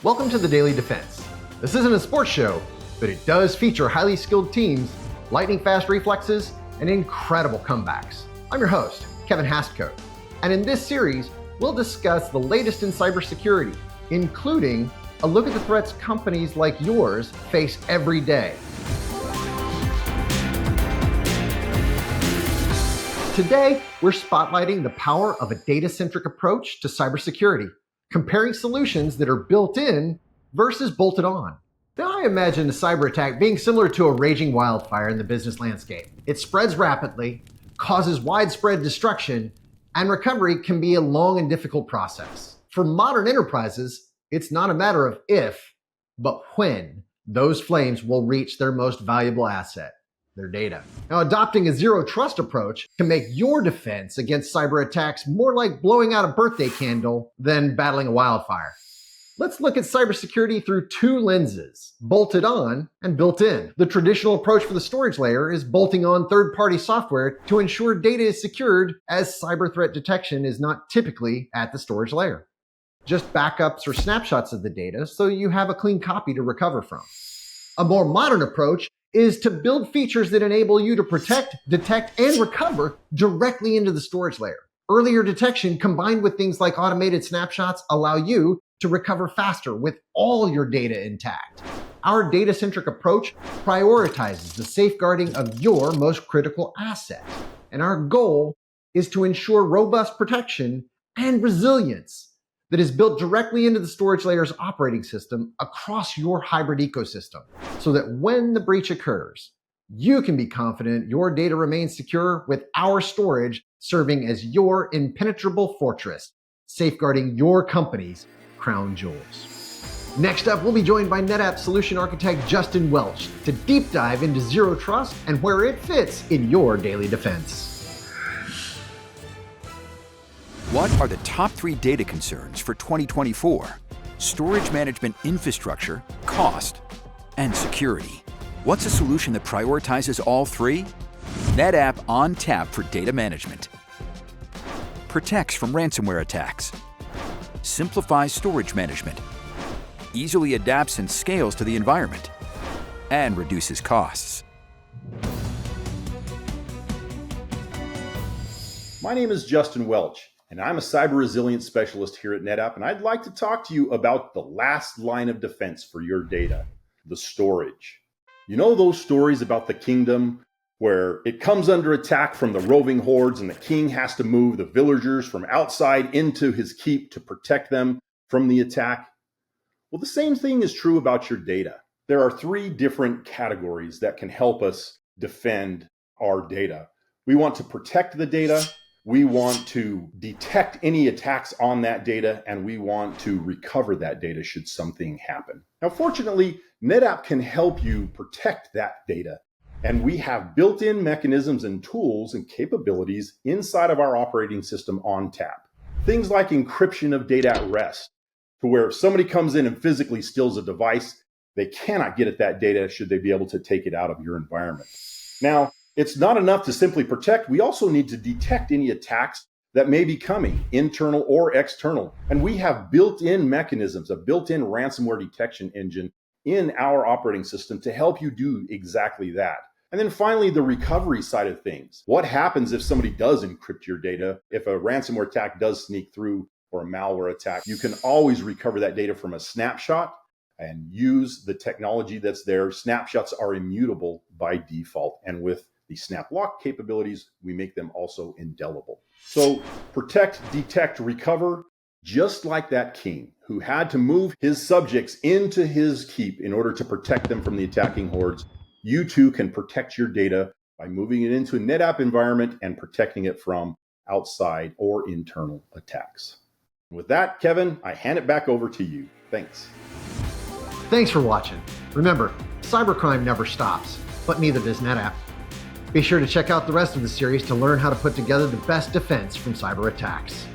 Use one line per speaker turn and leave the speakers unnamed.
Welcome to the Daily Defense. This isn't a sports show, but it does feature highly skilled teams, lightning-fast reflexes, and incredible comebacks. I'm your host, Kevin Hastcoat, and in this series, we'll discuss the latest in cybersecurity, including a look at the threats companies like yours face every day. Today, we're spotlighting the power of a data-centric approach to cybersecurity, comparing solutions that are built in versus bolted on. Now, I imagine a cyber attack being similar to a raging wildfire in the business landscape. It spreads rapidly, causes widespread destruction, and recovery can be a long and difficult process. For modern enterprises, it's not a matter of if, but when those flames will reach their most valuable asset, their data. Now, adopting a zero-trust approach can make your defense against cyber attacks more like blowing out a birthday candle than battling a wildfire. Let's look at cybersecurity through two lenses, bolted on and built in. The traditional approach for the storage layer is bolting on third-party software to ensure data is secured, as cyber threat detection is not typically at the storage layer. Just backups or snapshots of the data so you have a clean copy to recover from. A more modern approach is to build features that enable you to protect, detect, and recover directly into the storage layer. Earlier detection combined with things like automated snapshots allow you to recover faster with all your data intact. Our data-centric approach prioritizes the safeguarding of your most critical asset, and our goal is to ensure robust protection and resilience that is built directly into the storage layer's operating system across your hybrid ecosystem, so that when the breach occurs, you can be confident your data remains secure with our storage serving as your impenetrable fortress, safeguarding your company's crown jewels. Next up, we'll be joined by NetApp solution architect Justin Welch to deep dive into zero trust and where it fits in your daily defense.
What are the top 3 data concerns for 2024? Storage management infrastructure, cost, and security. What's a solution that prioritizes all 3? NetApp ONTAP for data management. Protects from ransomware attacks. Simplifies storage management. Easily adapts and scales to the environment. And reduces costs.
My name is Justin Welch, and I'm a cyber resilience specialist here at NetApp, and I'd like to talk to you about the last line of defense for your data, the storage. You know those stories about the kingdom where it comes under attack from the roving hordes and the king has to move the villagers from outside into his keep to protect them from the attack? Well, the same thing is true about your data. There are 3 different categories that can help us defend our data. We want to protect the data, we want to detect any attacks on that data, and we want to recover that data should something happen. Now, fortunately, NetApp can help you protect that data, and we have built-in mechanisms and tools and capabilities inside of our operating system ONTAP. Things like encryption of data at rest, to where if somebody comes in and physically steals a device, they cannot get at that data should they be able to take it out of your environment. Now, it's not enough to simply protect. We also need to detect any attacks that may be coming, internal or external. And we have built-in mechanisms, a built-in ransomware detection engine in our operating system to help you do exactly that. And then finally, the recovery side of things. What happens if somebody does encrypt your data? If a ransomware attack does sneak through or a malware attack, you can always recover that data from a snapshot and use the technology that's there. Snapshots are immutable by default. And with the snap lock capabilities, we make them also indelible. So protect, detect, recover, just like that king who had to move his subjects into his keep in order to protect them from the attacking hordes. You too can protect your data by moving it into a NetApp environment and protecting it from outside or internal attacks. With that, Kevin, I hand it back over to you. Thanks.
Thanks for watching. Remember, cybercrime never stops, but neither does NetApp. Be sure to check out the rest of the series to learn how to put together the best defense from cyber attacks.